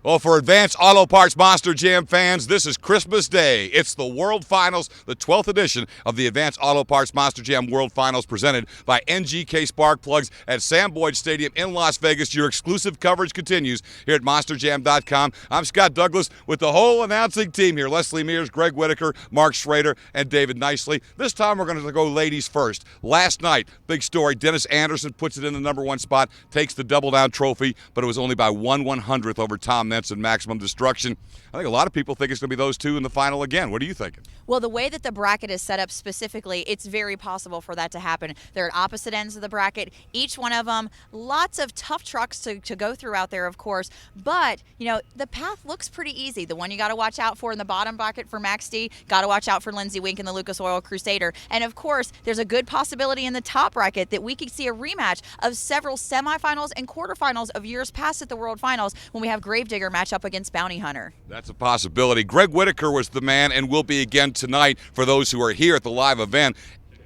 Well, for Advanced Auto Parts Monster Jam fans, this is Christmas Day. It's the World Finals, the 12th edition of the Advanced Auto Parts Monster Jam World Finals presented by NGK Spark Plugs at Sam Boyd Stadium in Las Vegas. Your exclusive coverage continues here at MonsterJam.com. I'm Scott Douglas with the whole announcing team here. Leslie Mears, Greg Whitaker, Mark Schrader, and David Nicely. This time we're going to go ladies first. Last night, big story, Dennis Anderson puts it in the number one spot, takes the double down trophy, but it was only by 1/100th over Tom Mentz and Maximum Destruction. I think a lot of people think it's going to be those two in the final again. What are you thinking? Well, the way that the bracket is set up specifically, it's very possible for that to happen. They're at opposite ends of the bracket. Each one of them, lots of tough trucks to go through out there, of course. But, the path looks pretty easy. The one you got to watch out for in the bottom bracket for Max D, got to watch out for Lindsey Wink and the Lucas Oil Crusader. And, of course, there's a good possibility in the top bracket that we could see a rematch of several semifinals and quarterfinals of years past at the World Finals when we have Gravedigger match up against Bounty Hunter. That's a possibility. Greg Whitaker was the man and will be again tonight for those who are here at the live event,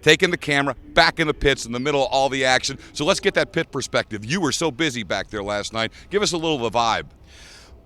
taking the camera back in the pits in the middle of all the action. So let's get that pit perspective. You were so busy back there last night. Give us a little of the vibe.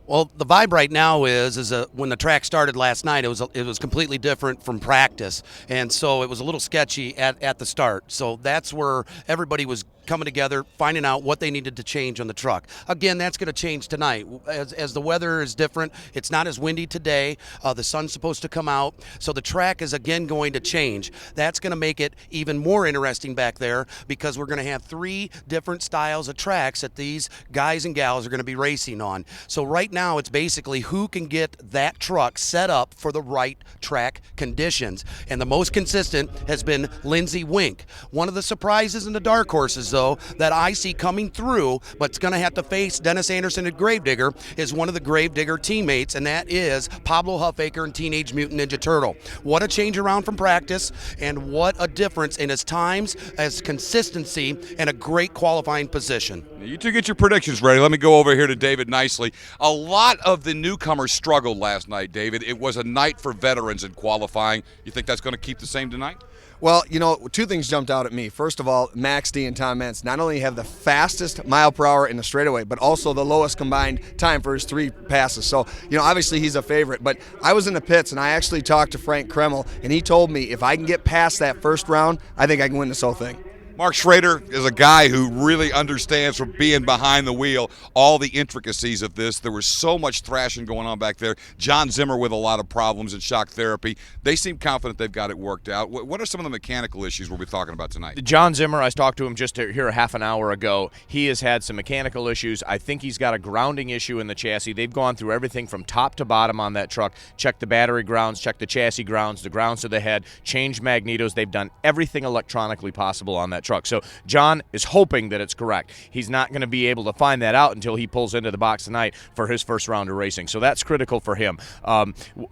Well, the vibe right now is when the track started last night, it was completely different from practice, and so it was a little sketchy at the start. So that's where everybody was coming together, finding out what they needed to change on the truck. Again, that's going to change tonight. As the weather is different, it's not as windy today. The sun's supposed to come out, so the track is again going to change. That's going to make it even more interesting back there because we're going to have 3 different styles of tracks that these guys and gals are going to be racing on. So right now, it's basically who can get that truck set up for the right track conditions. And the most consistent has been Lindsey Wink. One of the surprises in the dark horses, though, that I see coming through, but's going to have to face Dennis Anderson at Gravedigger, is one of the Gravedigger teammates, and that is Pablo Huffaker and Teenage Mutant Ninja Turtle. What a change around from practice, and what a difference in his times, as consistency, and a great qualifying position. You two get your predictions ready. Let me go over here to David Nicely. A lot of the newcomers struggled last night, David. It was a night for veterans in qualifying. You think that's going to keep the same tonight? Well, 2 things jumped out at me. First of all, Max D and Tom Mentz not only have the fastest mile per hour in the straightaway, but also the lowest combined time for his 3 passes. So, obviously he's a favorite. But I was in the pits, and I actually talked to Frank Kreml, and he told me if I can get past that first round, I think I can win this whole thing. Mark Schrader is a guy who really understands from being behind the wheel all the intricacies of this. There was so much thrashing going on back there. John Zimmer with a lot of problems in shock therapy. They seem confident they've got it worked out. What are some of the mechanical issues we'll be talking about tonight? John Zimmer, I talked to him just here a half an hour ago. He has had some mechanical issues. I think he's got a grounding issue in the chassis. They've gone through everything from top to bottom on that truck, checked the battery grounds, checked the chassis grounds, the grounds to the head, changed magnetos. They've done everything electronically possible on that truck. So John is hoping that it's correct. He's not going to be able to find that out until he pulls into the box tonight for his first round of racing. So that's critical for him.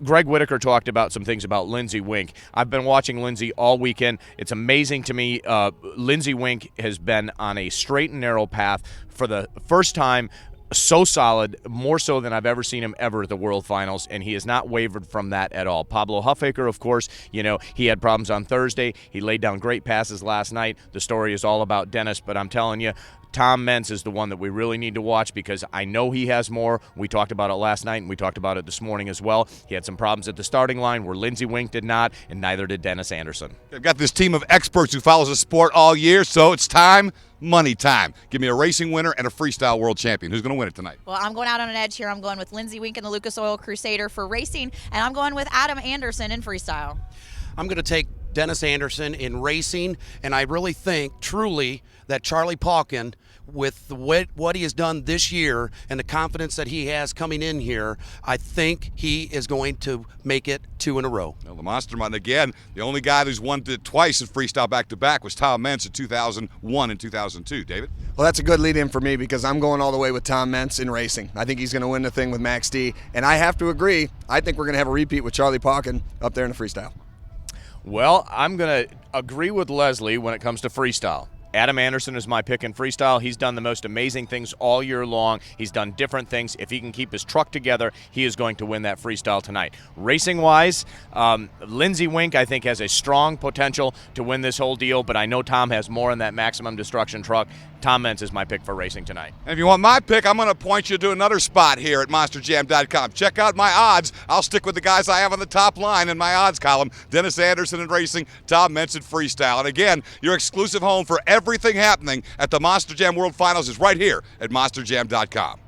Greg Whitaker talked about some things about Lindsey Wink. I've been watching Lindsey all weekend. It's amazing to me. Lindsey Wink has been on a straight and narrow path for the first time. So solid, more so than I've ever seen him ever at the World Finals, and he has not wavered from that at all. Pablo Huffaker, of course, he had problems on Thursday. He laid down great passes last night. The story is all about Dennis, but I'm telling you, Tom Mentz is the one that we really need to watch because I know he has more. We talked about it last night, and we talked about it this morning as well. He had some problems at the starting line where Lindsey Wink did not, and neither did Dennis Anderson. I've got this team of experts who follows the sport all year, so it's time, money time. Give me a racing winner and a freestyle world champion. Who's going to win it tonight? Well, I'm going out on an edge here. I'm going with Lindsey Wink and the Lucas Oil Crusader for racing, and I'm going with Adam Anderson in freestyle. I'm going to take Dennis Anderson in racing, and I really think, truly, that Charlie Pauken, with what he has done this year and the confidence that he has coming in here, I think he is going to make it 2 in a row. Well, the Monster Mind, again, the only guy who's won it twice in freestyle back-to-back was Tom Mentz in 2001 and 2002. David? Well, that's a good lead-in for me because I'm going all the way with Tom Mentz in racing. I think he's going to win the thing with Max D, and I have to agree, I think we're going to have a repeat with Charlie Pauken up there in the freestyle. Well, I'm going to agree with Leslie when it comes to freestyle. Adam Anderson is my pick in freestyle. He's done the most amazing things all year long. He's done different things. If he can keep his truck together, he is going to win that freestyle tonight. Racing-wise, Lindsey Wink, I think, has a strong potential to win this whole deal, but I know Tom has more in that Maximum Destruction truck. Tom Meents is my pick for racing tonight. And if you want my pick, I'm going to point you to another spot here at MonsterJam.com. Check out my odds. I'll stick with the guys I have on the top line in my odds column. Dennis Anderson in racing, Tom Meents in freestyle. And again, your exclusive home for everything happening at the Monster Jam World Finals is right here at MonsterJam.com.